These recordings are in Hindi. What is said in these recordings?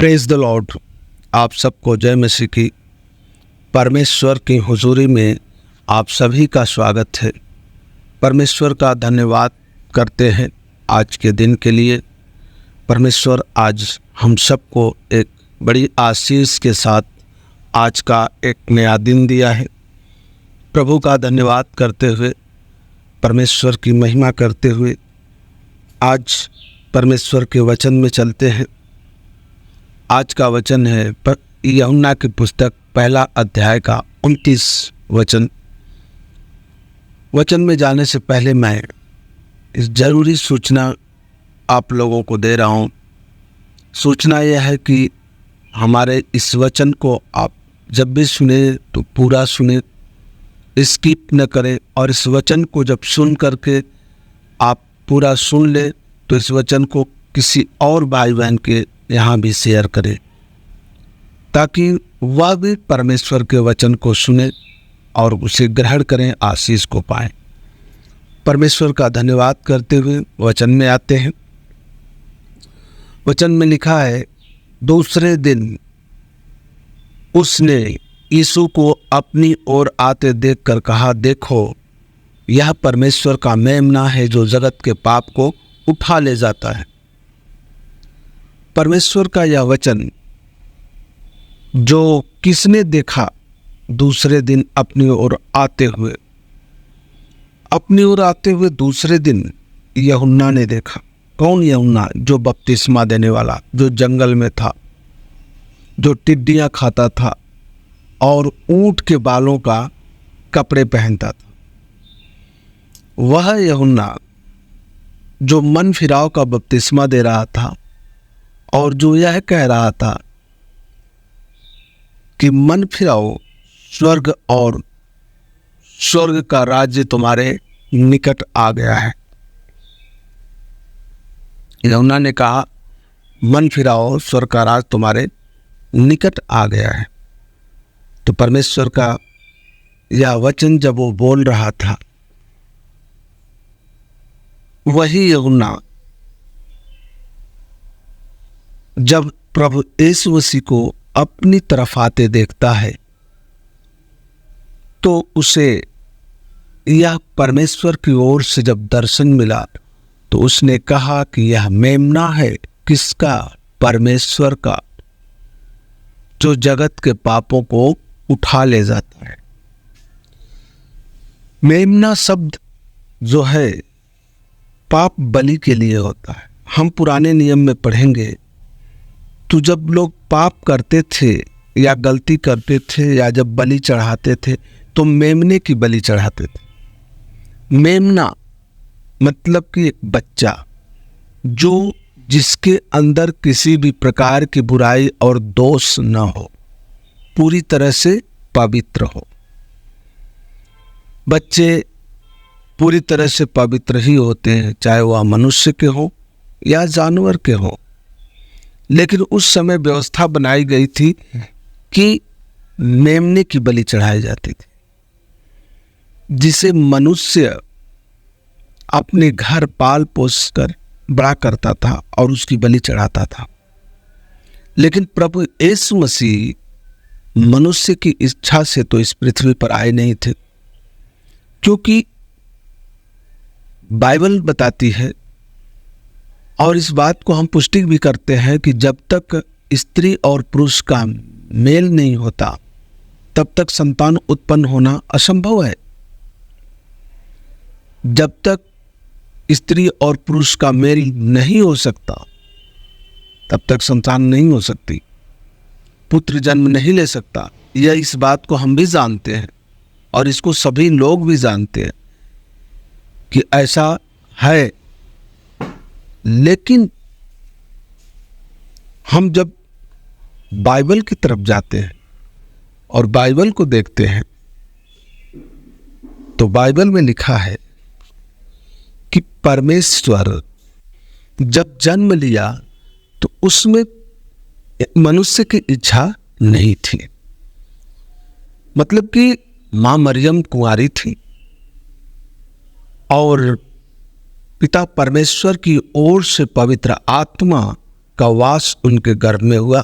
Praise the Lord. आप सबको जय मसीह की। परमेश्वर की हुजूरी में आप सभी का स्वागत है। परमेश्वर का धन्यवाद करते हैं आज के दिन के लिए। परमेश्वर आज हम सबको एक बड़ी आशीष के साथ आज का एक नया दिन दिया है। प्रभु का धन्यवाद करते हुए, परमेश्वर की महिमा करते हुए आज परमेश्वर के वचन में चलते हैं। आज का वचन है यूहन्ना की पुस्तक पहला अध्याय का 29 वचन। वचन में जाने से पहले मैं इस जरूरी सूचना आप लोगों को दे रहा हूँ। सूचना यह है कि हमारे इस वचन को आप जब भी सुने तो पूरा सुने, स्किप न करें। और इस वचन को जब सुन करके आप पूरा सुन ले तो इस वचन को किसी और भाई बहन के यहाँ भी शेयर करें, ताकि वह भी परमेश्वर के वचन को सुने और उसे ग्रहण करें, आशीष को पाएं। परमेश्वर का धन्यवाद करते हुए वचन में आते हैं। वचन में लिखा है, दूसरे दिन उसने यीशु को अपनी ओर आते देखकर कहा, देखो यह परमेश्वर का मेमना है जो जगत के पाप को उठा ले जाता है। परमेश्वर का यह वचन जो किसने देखा दूसरे दिन अपनी ओर आते हुए दूसरे दिन यूहन्ना ने देखा। कौन यूहन्ना? जो बपतिस्मा देने वाला, जो जंगल में था, जो टिड्डियां खाता था और ऊंट के बालों का कपड़े पहनता था। वह यूहन्ना जो मन फिराव का बपतिस्मा दे रहा था और जो यह कह रहा था कि मन फिराओ, स्वर्ग और स्वर्ग का राज्य तुम्हारे निकट आ गया है। यूहन्ना ने कहा, मन फिराओ, स्वर्ग का राज तुम्हारे निकट आ गया है। तो परमेश्वर का यह वचन जब वो बोल रहा था, वही यूहन्ना जब प्रभु यीशु मसीह को अपनी तरफ आते देखता है तो उसे यह परमेश्वर की ओर से जब दर्शन मिला तो उसने कहा कि यह मेमना है। किसका? परमेश्वर का, जो जगत के पापों को उठा ले जाता है। मेमना शब्द जो है पाप बलि के लिए होता है। हम पुराने नियम में पढ़ेंगे तो जब लोग पाप करते थे या गलती करते थे या जब बलि चढ़ाते थे तो मेमने की बलि चढ़ाते थे। मेमना मतलब कि एक बच्चा जो जिसके अंदर किसी भी प्रकार की बुराई और दोष न हो, पूरी तरह से पवित्र हो। बच्चे पूरी तरह से पवित्र ही होते हैं, चाहे वह मनुष्य के हो या जानवर के हो। लेकिन उस समय व्यवस्था बनाई गई थी कि मेमने की बलि चढ़ाई जाती थी, जिसे मनुष्य अपने घर पाल पोस कर बड़ा करता था और उसकी बलि चढ़ाता था। लेकिन प्रभु यीशु मसीह मनुष्य की इच्छा से तो इस पृथ्वी पर आए नहीं थे, क्योंकि बाइबल बताती है और इस बात को हम पुष्टि भी करते हैं कि जब तक स्त्री और पुरुष का मेल नहीं होता तब तक संतान उत्पन्न होना असंभव है। जब तक स्त्री और पुरुष का मेल नहीं हो सकता तब तक संतान नहीं हो सकती, पुत्र जन्म नहीं ले सकता। यह इस बात को हम भी जानते हैं और इसको सभी लोग भी जानते हैं कि ऐसा है। लेकिन हम जब बाइबल की तरफ जाते हैं और बाइबल को देखते हैं तो बाइबल में लिखा है कि परमेश्वर जब जन्म लिया तो उसमें मनुष्य की इच्छा नहीं थी। मतलब कि मां मरियम कुंवारी थी और पिता परमेश्वर की ओर से पवित्र आत्मा का वास उनके गर्भ में हुआ।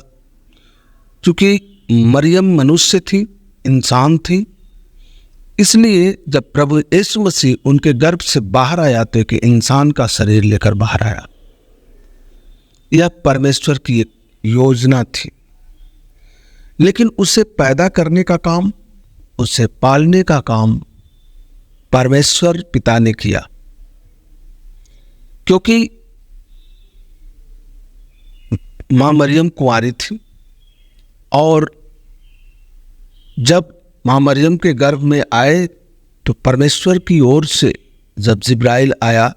क्योंकि मरियम मनुष्य थी, इंसान थी, इसलिए जब प्रभु यीशु मसीह उनके गर्भ से बाहर आया तो कि इंसान का शरीर लेकर बाहर आया। यह परमेश्वर की एक योजना थी, लेकिन उसे पैदा करने का काम, उसे पालने का काम परमेश्वर पिता ने किया। क्योंकि मां मरियम कुंवारी थी और जब मां मरियम के गर्भ में आए तो परमेश्वर की ओर से जब जिब्राइल आया,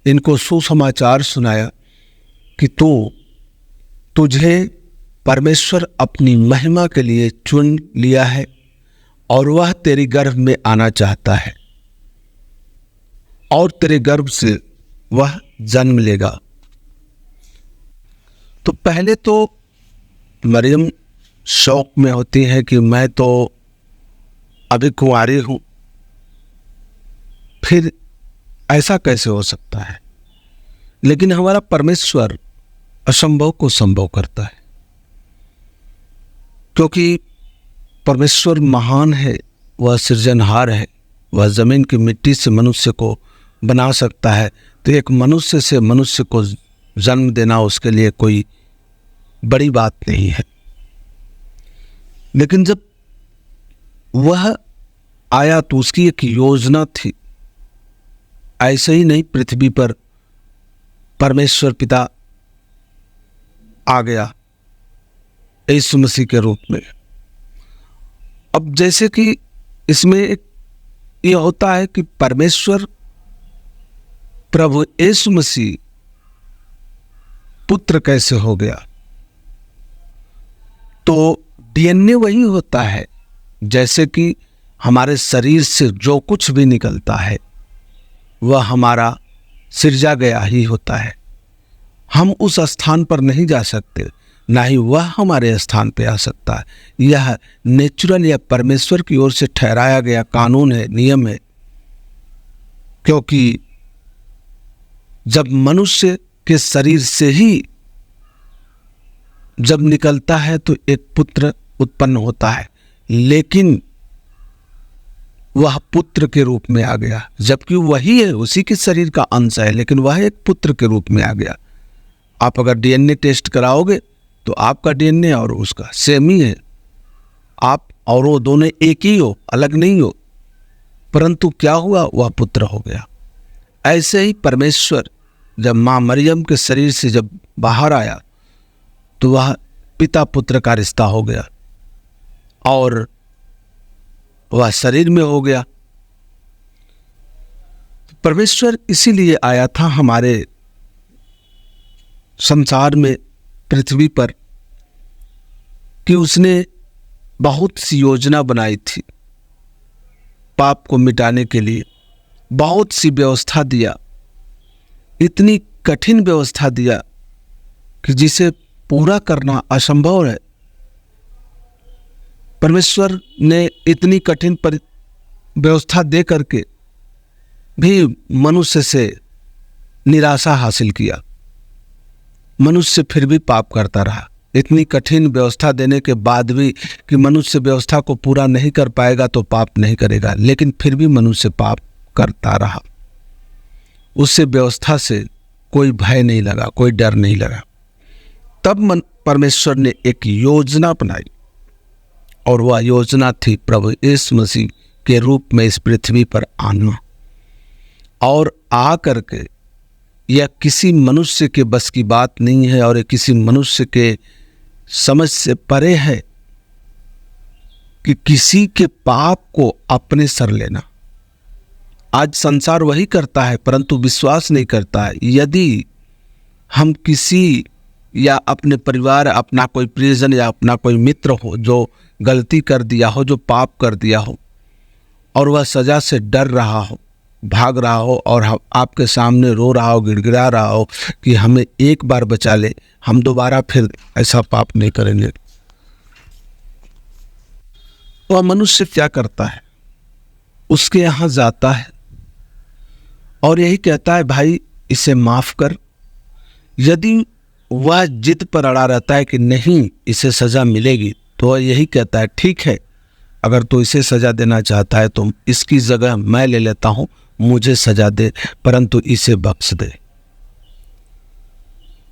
इनको सुसमाचार सुनाया कि तुझे परमेश्वर अपनी महिमा के लिए चुन लिया है और वह तेरे गर्भ में आना चाहता है और तेरे गर्भ से वह जन्म लेगा। तो पहले तो मरियम शौक में होती है कि मैं तो अभी कुंवारी हूं, फिर ऐसा कैसे हो सकता है। लेकिन हमारा परमेश्वर असंभव को संभव करता है, क्योंकि परमेश्वर महान है, वह सृजनहार है, वह जमीन की मिट्टी से मनुष्य को बना सकता है। तो एक मनुष्य से मनुष्य को जन्म देना उसके लिए कोई बड़ी बात नहीं है। लेकिन जब वह आया तो उसकी एक योजना थी। ऐसे ही नहीं पृथ्वी पर परमेश्वर पिता आ गया यीशु मसीह के रूप में। अब जैसे कि इसमें ये होता है कि परमेश्वर प्रभु यीशु मसीह पुत्र कैसे हो गया, तो डीएनए वही होता है। जैसे कि हमारे शरीर से जो कुछ भी निकलता है वह हमारा सृजा गया ही होता है। हम उस स्थान पर नहीं जा सकते, ना ही वह हमारे स्थान पे आ सकता है। यह नेचुरल या परमेश्वर की ओर से ठहराया गया कानून है, नियम है। क्योंकि जब मनुष्य के शरीर से ही जब निकलता है तो एक पुत्र उत्पन्न होता है, लेकिन वह पुत्र के रूप में आ गया। जबकि वही है, उसी के शरीर का अंश है, लेकिन वह एक पुत्र के रूप में आ गया। आप अगर डीएनए टेस्ट कराओगे तो आपका डीएनए और उसका सेम ही है। आप और वो दोनों एक ही हो, अलग नहीं हो। परंतु क्या हुआ, वह पुत्र हो गया। ऐसे ही परमेश्वर जब मां मरियम के शरीर से जब बाहर आया तो वह पिता पुत्र का रिश्ता हो गया और वह शरीर में हो गया। परमेश्वर इसीलिए आया था हमारे संसार में, पृथ्वी पर, कि उसने बहुत सी योजना बनाई थी पाप को मिटाने के लिए। बहुत सी व्यवस्था दिया, इतनी कठिन व्यवस्था दिया कि जिसे पूरा करना असंभव है। परमेश्वर ने इतनी कठिन व्यवस्था दे करके भी मनुष्य से निराशा हासिल किया। मनुष्य फिर भी पाप करता रहा। इतनी कठिन व्यवस्था देने के बाद भी कि मनुष्य व्यवस्था को पूरा नहीं कर पाएगा तो पाप नहीं करेगा, लेकिन फिर भी मनुष्य पाप करता रहा। उससे व्यवस्था से कोई भय नहीं लगा, कोई डर नहीं लगा। तब परमेश्वर ने एक योजना बनाई और वह योजना थी प्रभु यीशु मसीह के रूप में इस पृथ्वी पर आना। और आ करके, यह किसी मनुष्य के बस की बात नहीं है और किसी मनुष्य के समझ से परे है कि किसी के पाप को अपने सर लेना। आज संसार वही करता है, परंतु विश्वास नहीं करता है। यदि हम किसी या अपने परिवार, अपना कोई प्रियजन या अपना कोई मित्र हो जो गलती कर दिया हो, जो पाप कर दिया हो और वह सजा से डर रहा हो, भाग रहा हो और आपके सामने रो रहा हो, गिड़गिड़ा रहा हो कि हमें एक बार बचा ले, हम दोबारा फिर ऐसा पाप नहीं करेंगे, वह मनुष्य क्या करता है? उसके यहाँ जाता है और यही कहता है, भाई इसे माफ कर। यदि वह जिद पर अड़ा रहता है कि नहीं, इसे सज़ा मिलेगी, तो वह यही कहता है ठीक है, अगर तू इसे सज़ा देना चाहता है तो इसकी जगह मैं ले लेता हूँ, मुझे सज़ा दे, परंतु इसे बख्श दे।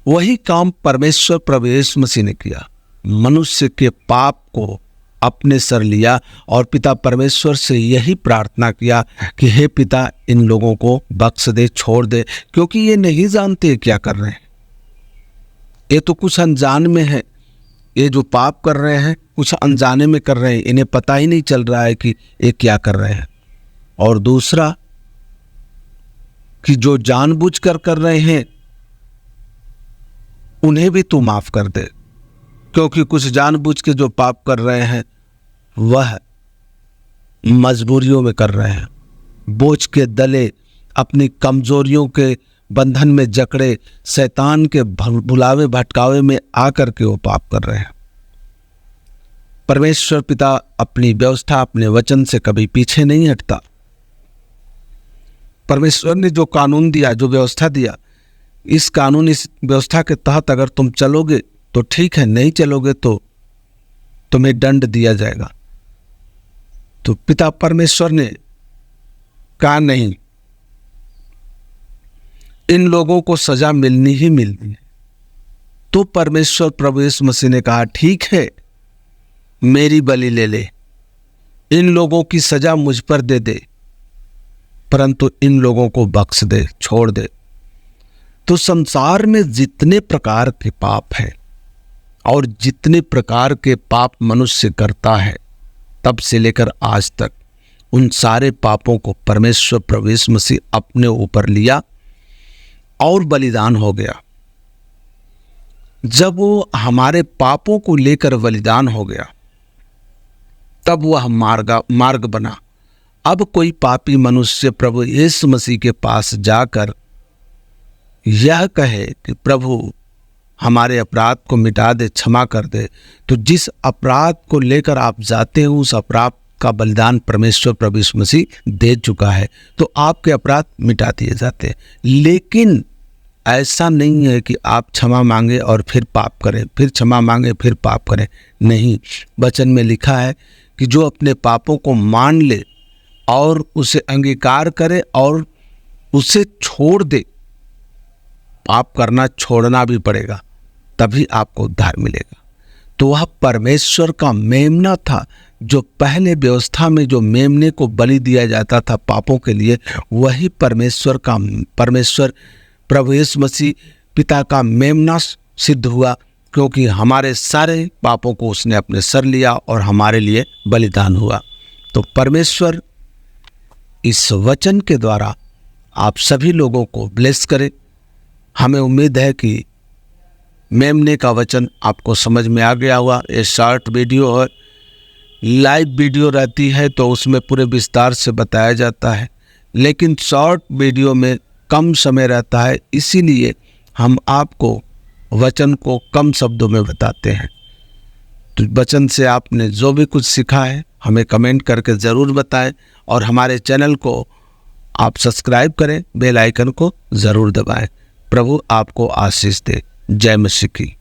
वही काम परमेश्वर प्रभु यीशु मसीह ने किया, मनुष्य के पाप को अपने सर लिया और पिता परमेश्वर से यही प्रार्थना किया कि हे पिता, इन लोगों को बख्श दे, छोड़ दे, क्योंकि ये नहीं जानते क्या कर रहे हैं। ये तो कुछ अनजान में है, ये जो पाप कर रहे हैं कुछ अनजाने में कर रहे हैं, इन्हें पता ही नहीं चल रहा है कि ये क्या कर रहे हैं। और दूसरा कि जो जानबूझकर कर रहे हैं उन्हें भी तू माफ कर दे, क्योंकि कुछ जानबूझ के जो पाप कर रहे हैं वह मजबूरियों में कर रहे हैं, बोझ के दले, अपनी कमजोरियों के बंधन में जकड़े, शैतान के बुलावे भटकावे में आकर के वो पाप कर रहे हैं। परमेश्वर पिता अपनी व्यवस्था, अपने वचन से कभी पीछे नहीं हटता। परमेश्वर ने जो कानून दिया, जो व्यवस्था दिया, इस कानून, इस व्यवस्था के तहत अगर तुम चलोगे तो ठीक है, नहीं चलोगे तो तुम्हें दंड दिया जाएगा। तो पिता परमेश्वर ने कहा नहीं, इन लोगों को सजा मिलनी ही मिलनी है। तो परमेश्वर प्रभु यीशु मसीह ने कहा ठीक है, मेरी बलि ले ले, इन लोगों की सजा मुझ पर दे दे, परंतु इन लोगों को बख्श दे, छोड़ दे। तो संसार में जितने प्रकार के पाप हैं और जितने प्रकार के पाप मनुष्य करता है, तब से लेकर आज तक उन सारे पापों को परमेश्वर प्रभु यीशु मसीह अपने ऊपर लिया और बलिदान हो गया। जब वो हमारे पापों को लेकर बलिदान हो गया, तब वह मार्ग बना। अब कोई पापी मनुष्य प्रभु यीशु मसीह के पास जाकर यह कहे कि प्रभु हमारे अपराध को मिटा दे, क्षमा कर दे, तो जिस अपराध को लेकर आप जाते हैं उस अपराध का बलिदान परमेश्वर प्रभु यीशु मसीह दे चुका है, तो आपके अपराध मिटा दिए जाते हैं। लेकिन ऐसा नहीं है कि आप क्षमा मांगे और फिर पाप करें, फिर क्षमा मांगे फिर पाप करें। नहीं, वचन में लिखा है कि जो अपने पापों को मान ले और उसे अंगीकार करे और उसे छोड़ दे, पाप करना छोड़ना भी पड़ेगा, तभी आपको उद्धार मिलेगा। तो वह परमेश्वर का मेमना था, जो पहले व्यवस्था में जो मेमने को बलि दिया जाता था पापों के लिए, वही परमेश्वर प्रभु यीशु मसीह पिता का मेमना सिद्ध हुआ, क्योंकि हमारे सारे पापों को उसने अपने सर लिया और हमारे लिए बलिदान हुआ। तो परमेश्वर इस वचन के द्वारा आप सभी लोगों को ब्लेस करे। हमें उम्मीद है कि मेमने का वचन आपको समझ में आ गया हुआ। ये शॉर्ट वीडियो है, लाइव वीडियो रहती है तो उसमें पूरे विस्तार से बताया जाता है, लेकिन शॉर्ट वीडियो में कम समय रहता है, इसीलिए हम आपको वचन को कम शब्दों में बताते हैं। तो वचन से आपने जो भी कुछ सीखा है हमें कमेंट करके ज़रूर बताएं और हमारे चैनल को आप सब्सक्राइब करें, बेल आइकन को ज़रूर दबाएं। प्रभु आपको आशीष दे। जय मसीह की।